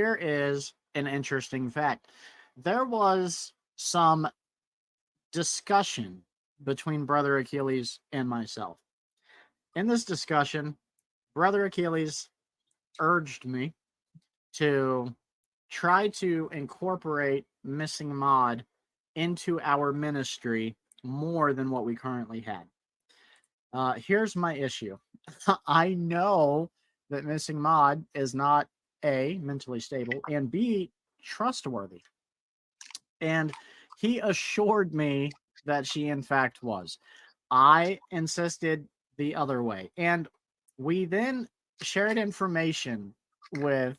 here is an interesting fact. There was some discussion between Brother Achilles and myself. In this discussion, Brother Achilles urged me to try to incorporate Missing Mod into our ministry more than what we currently had. Here's my issue. I know that Missing Mod is not A, mentally stable, and B, trustworthy. And he assured me that she, in fact, was. I insisted the other way. And we then shared information with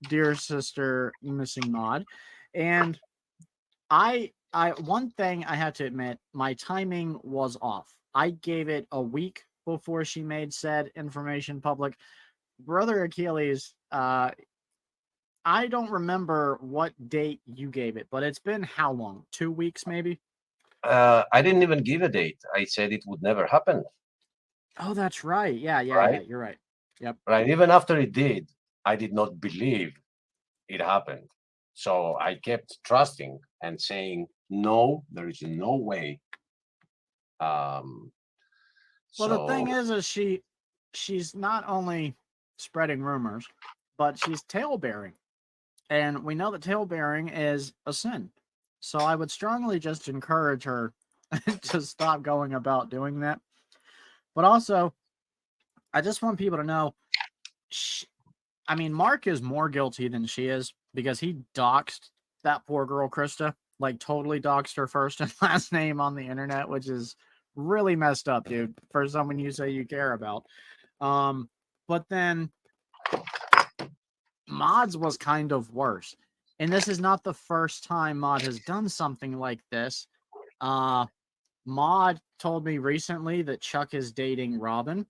dear sister Missing Mod. And I one thing I have to admit, my timing was off. I gave it a week before she made said information public. Brother Achilles, I don't remember what date you gave it, but it's been how long? 2 weeks, maybe? I didn't even give a date. I said it would never happen. Oh, that's right. Yeah. Right? You're right. Yep. Right. Even after it did, I did not believe it happened. So I kept trusting and saying, no, there is no way. Um, Well, the so thing is she's not only spreading rumors, but she's tail bearing. And we know that tail bearing is a sin. So I would strongly just encourage her to stop going about doing that. But also, I just want people to know, Mark is more guilty than she is because he doxed that poor girl, Krista, like totally doxed her first and last name on the internet, which is really messed up, dude, for someone you say you care about. But then Mod's was kind of worse. And this is not the first time Mod has done something like this. Mod told me recently that Chuck is dating Robin.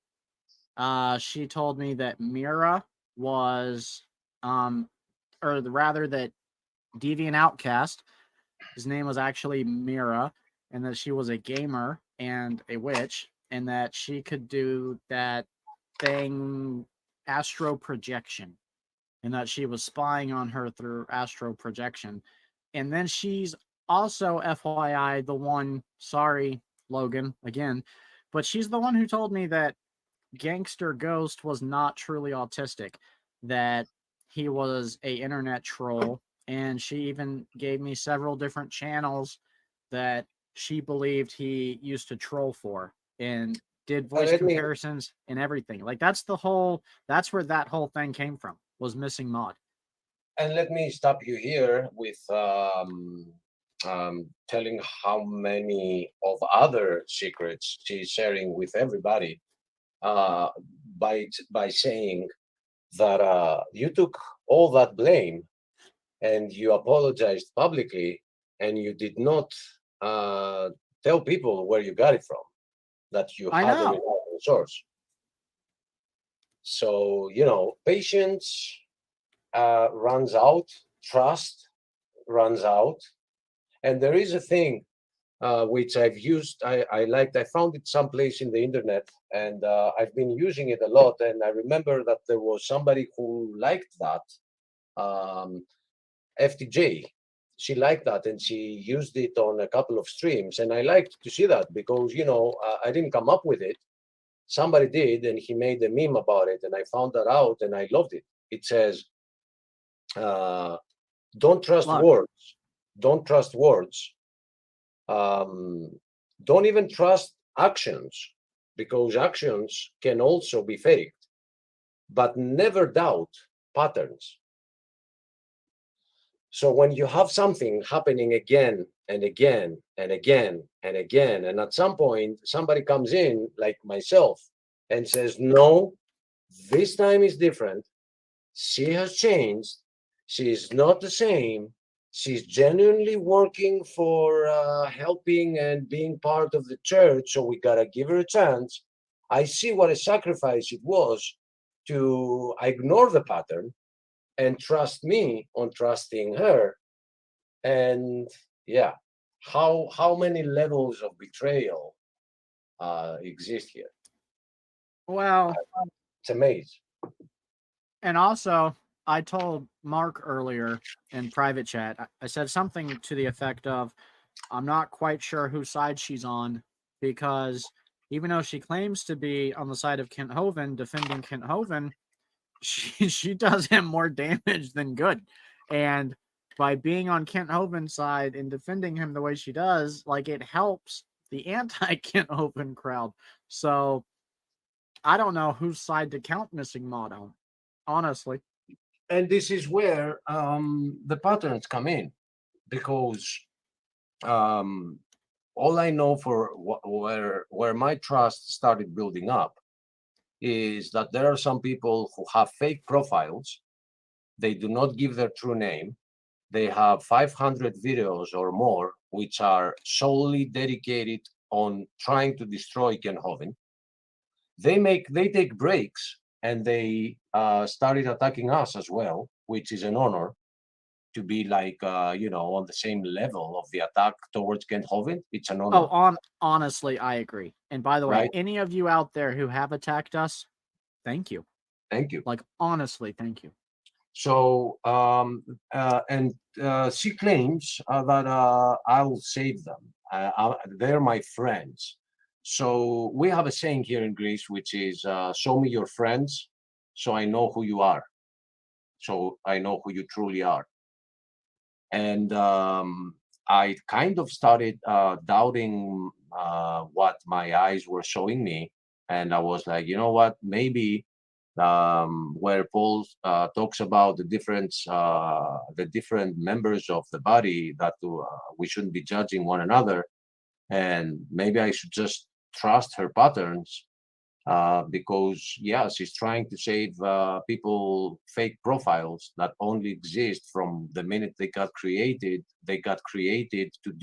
She told me that Mira was, that Deviant Outcast, his name was actually Mira, and that she was a gamer and a witch, and that she could do that thing, astro projection, and that she was spying on her through astro projection. And then she's also, FYI, the one, sorry, Logan, again, but she's the one who told me that Gangster Ghost was not truly autistic, that he was a internet troll, and she even gave me several different channels that she believed he used to troll for and did voice let me comparisons and everything. Like that's where that whole thing came from, was Missing Mod. let me stop you here with telling how many of other secrets she's sharing with everybody uh, by saying that you took all that blame and you apologized publicly and you did not uh, tell people where you got it from, that you I had a know. reliable source. So, patience runs out, trust runs out. And there is a thing which I've used, I liked, I found it someplace in the internet, and I've been using it a lot. And I remember that there was somebody who liked that. Um, FTJ. She liked that and she used it on a couple of streams. And I liked to see that because, I didn't come up with it. Somebody did, and he made a meme about it. And I found that out and I loved it. It says, uh, don't trust Look, words. Don't trust words. Um, don't even trust actions because actions can also be faked, but never doubt patterns. So when you have something happening again and again and again and again, and at some point somebody comes in, like myself, and says, no, this time is different. She has changed. She is not the same. She's genuinely working for helping and being part of the church. So we got to give her a chance. I see what a sacrifice it was to ignore the pattern and trust me on trusting her. And yeah, how many levels of betrayal exist here? well, It's amazing. and also I told Mark earlier in private chat, I said something to the effect of, I'm not quite sure whose side she's on, because even though she claims to be on the side of Kent Hovind, defending Kent Hovind, she does him more damage than good. And by being on Kent Hovind's side and defending him the way she does, like, it helps the anti-Kent Hovind crowd. So I don't know whose side to count Missing Maud on, honestly. And this is where the patterns come in, because um, all I know for where my trust started building up is that there are some people who have fake profiles. They do not give their true name. They have 500 videos or more, which are solely dedicated on trying to destroy Ken Hovind. They take breaks, and they started attacking us as well, which is an honor to be like on the same level of the attack towards Ken Hovind. It's an honor, Honestly, I agree. And by the way, right? any of you out there who have attacked us, thank you. Thank you. Like, honestly, thank you. So and she claims that I'll save them. They're my friends. So we have a saying here in Greece, which is "Show me your friends, so I know who you are. So I know who you truly are." And I kind of started doubting what my eyes were showing me, and I was like, you know what, maybe where Paul talks about the different members of the body, that we shouldn't be judging one another, and maybe I should just trust her patterns, because yeah, she's trying to save people fake profiles that only exist from the minute they got created. They got created to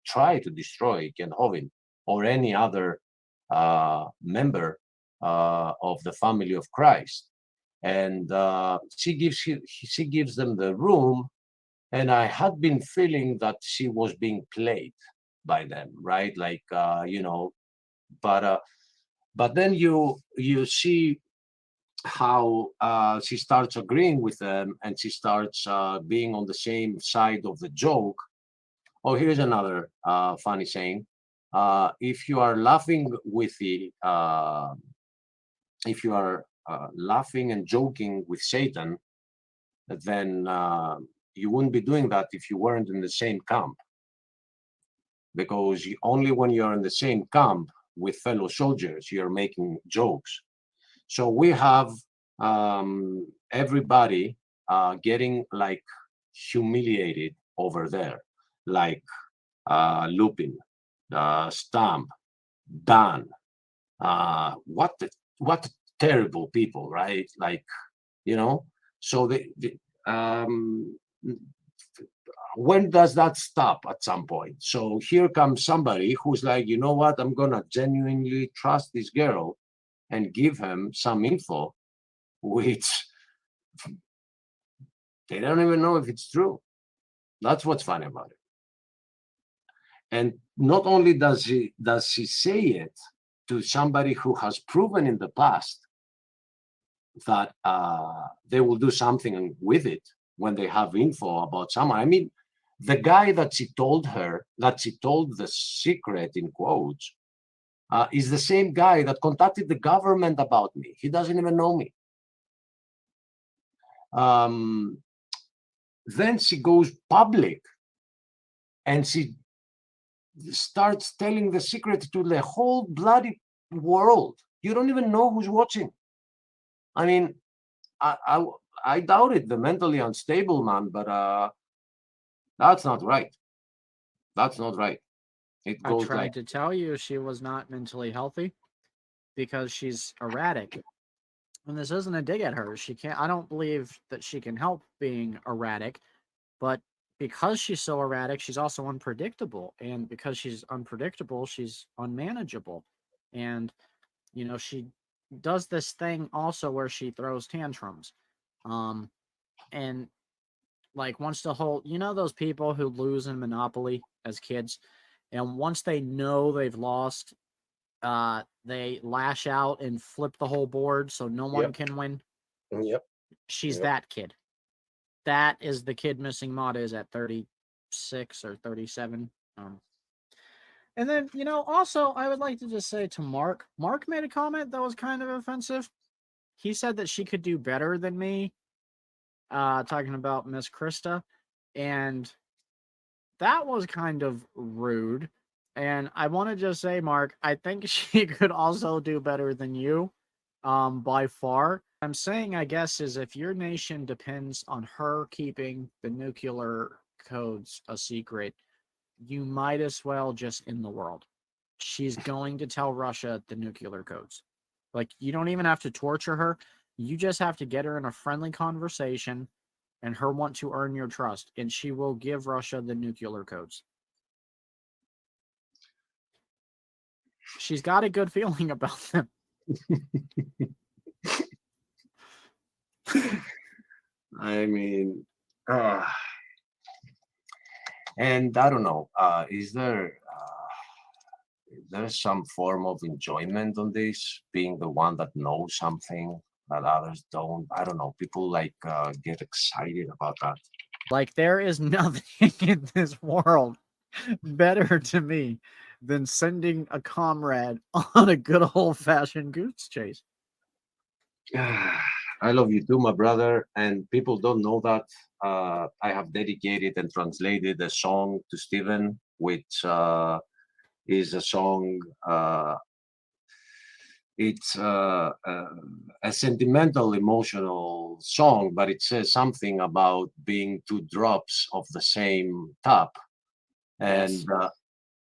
try to destroy Ken Hovind or any other member of the family of Christ, and she gives them the room. And I had been feeling that she was being played by them, right? Like but then you see how she starts agreeing with them, and she starts being on the same side of the joke. Oh, here's another funny saying. If you are laughing with the if you are laughing and joking with Satan, then you wouldn't be doing that if you weren't in the same camp, because only when you're in the same camp with fellow soldiers you're making jokes. So we have everybody getting like humiliated over there, like Lupin, Stamp, Dan. What terrible people, right? Like, you know. So when does that stop? At some point. So here comes somebody who's like, you know what? I'm gonna genuinely trust this girl and give him some info, which they don't even know if it's true. That's what's funny about it. And not only does she say it to somebody who has proven in the past that they will do something with it when they have info about someone. I mean, the guy that she told the secret in quotes is the same guy that contacted the government about me. He doesn't even know me. Then she goes public and she starts telling the secret to the whole bloody world. You don't even know who's watching. I mean, I doubt it, the mentally unstable man, but that's not right. That's not right. It I goes like, tried to tell you she was not mentally healthy because she's erratic. And this isn't a dig at her. She can't, I don't believe that she can help being erratic, but because she's so erratic, she's also unpredictable. And because she's unpredictable, she's unmanageable. And, she does this thing also where she throws tantrums. Um, and like wants to hold, those people who lose in Monopoly as kids, and once they know they've lost, they lash out and flip the whole board so no one yep, can win. yep. She's Yep. that kid. That is the kid Missing Mod is at 36 or 37. And then, also, I would like to just say to Mark, Mark made a comment that was kind of offensive. He said that she could do better than me, talking about Miss Krista. And that was kind of rude. And I want to just say, Mark, I think she could also do better than you, by far. I'm saying, I guess, is if your nation depends on her keeping the nuclear codes a secret, you might as well just end the world. She's going to tell Russia the nuclear codes. Like, you don't even have to torture her. You just have to get her in a friendly conversation and her want to earn your trust, and she will give Russia the nuclear codes. She's got a good feeling about them. I mean, and I don't know. Is there some form of enjoyment on this, being the one that knows something that others don't? I don't know. People like get excited about that. Like, there is nothing in this world better to me than sending a comrade on a good old-fashioned goose chase. I love you too, my brother. And people don't know that I have dedicated and translated a song to Stephen, which is a song. It's a sentimental, emotional song, but it says something about being two drops of the same tap. And Yes.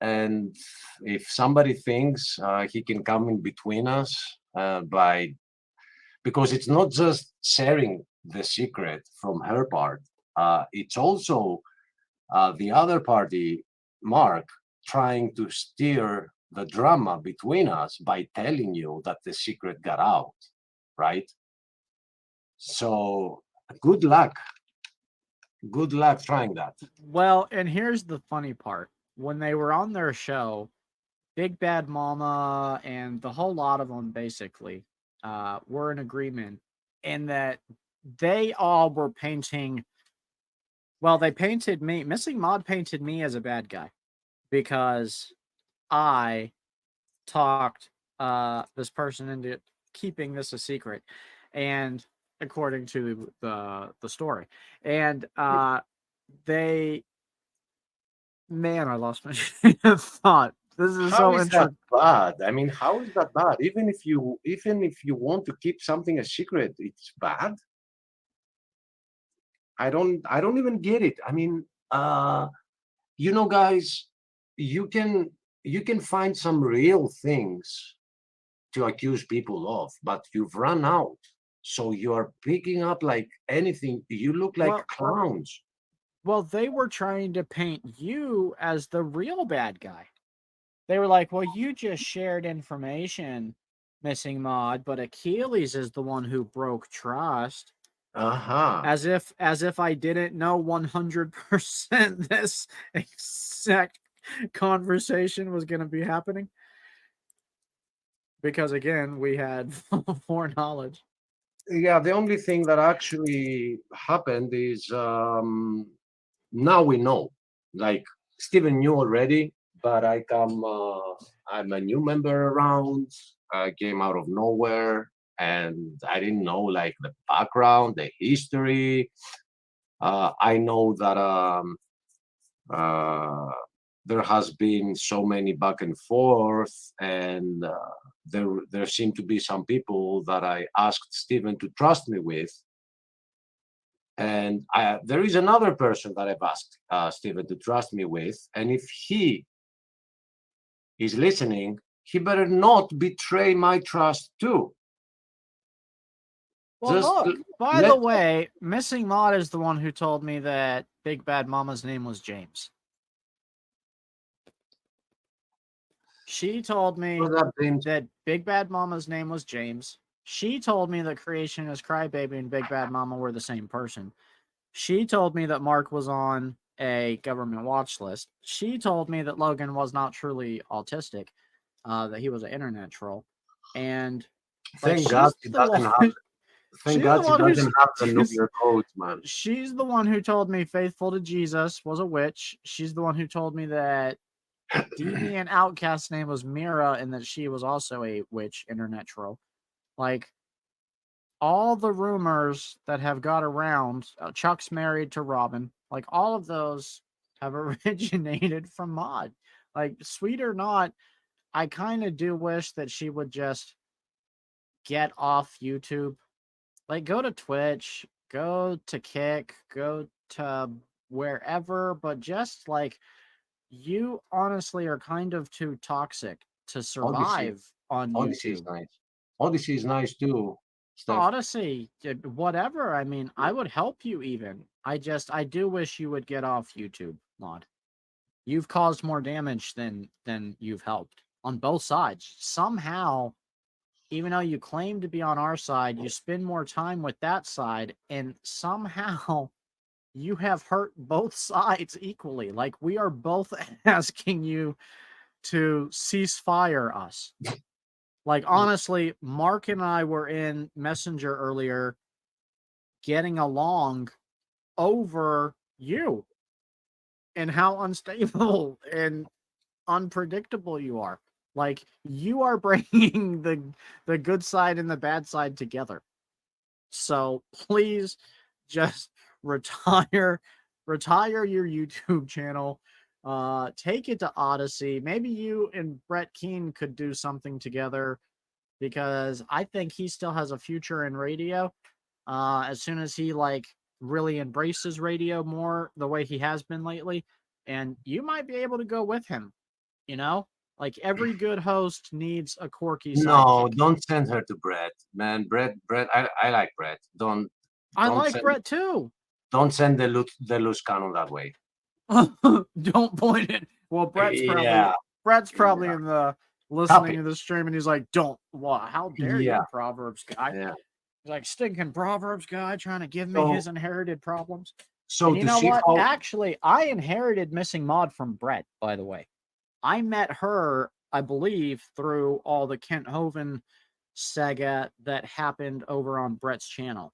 and if somebody thinks he can come in between us by because it's not just sharing the secret from her part, it's also the other party, Mark, trying to steer the drama between us by telling you that the secret got out, right? So good luck. Good luck trying that. Well, and here's the funny part. When they were on their show, Big Bad Mama and the whole lot of them basically were in agreement in that they all were painting. Well, they painted me. Missing Mod painted me as a bad guy because I talked this person into keeping this a secret, and according to the story, and they, man, I lost my train of thought. This is How so is that interesting. bad? I mean, how is that bad? Even if you want to keep something a secret, it's bad. I don't even get it. I mean, guys, you can you can find some real things to accuse people of, but you've run out. So you are picking up like anything. You look like Well, clowns. well, they were trying to paint you as the real bad guy. They were like, "Well, you just shared information, Missing Mod, but Achilles is the one who broke trust." Uh-huh. As if I didn't know 100% this exact conversation was going to be happening, because again, we had foreknowledge. Yeah, the only thing that actually happened is now we know. Like Steven knew already, but I'm a new member around. I came out of nowhere and I didn't know like the background, the history. I know that uh, there has been so many back and forth, and there seem to be some people that I asked Steven to trust me with, and there is another person that I've asked Steven to trust me with, and if he is listening, he better not betray my trust too. Well, Just look, by the let way, Missing Mod is the one who told me that Big Bad Mama's name was James. She told me that James. that Big Bad Mama's name was James. She told me that Creationist Crybaby and Big Bad Mama were the same person. She told me that Mark was on a government watch list. She told me that Logan was not truly autistic, that he was an internet troll. And like, Thank God she's it the one. doesn't happen. Thank She's God the she one who's doesn't have the nuclear codes, man. she's the one who told me Faithful to Jesus was a witch. She's the one who told me that Deviant Outcast's name was Mira and that she was also a witch internet troll. Like, all the rumors that have got around, Chuck's married to Robin, like all of those have originated from Maud. Like, sweet or not, I kind of do wish that she would just get off YouTube. Like, go to Twitch, go to Kick, go to wherever, but just like, you honestly are kind of too toxic to Odyssey. survive on Odyssey is YouTube. nice. Odyssey is nice too, Steph. Odyssey, whatever. I mean, I would help you even. I do wish you would get off YouTube, Maud. You've caused more damage than you've helped on both sides. Somehow, even though you claim to be on our side, you spend more time with that side, and somehow you have hurt both sides equally. Like, we are both asking you to cease fire us. Like, honestly, Mark and I were in Messenger earlier getting along over you and how unstable and unpredictable you are. Like, you are bringing the good side and the bad side together. So please just retire your YouTube channel. Take it to Odyssey. Maybe you and Brett Keane could do something together, because I think he still has a future in radio. As soon as he like really embraces radio more the way he has been lately, and you might be able to go with him. You know, like, every good host needs a quirky No, sidekick. don't send her to Brett, man. Brett. I like Brett. I Don't like send Brett too. don't send the loose cannon that way. Don't point it. Well, Yeah, Brett's probably yeah. in the listening Copy. to the stream, and he's like, "Don't, what? How dare Yeah, you, Proverbs guy?" yeah. He's like, "Stinking Proverbs guy trying to give me So his inherited problems." so And you to know see what? how Actually, I inherited Missing Maud from Brett, by the way. I met her, I believe, through all the Kent Hovind saga that happened over on Brett's channel.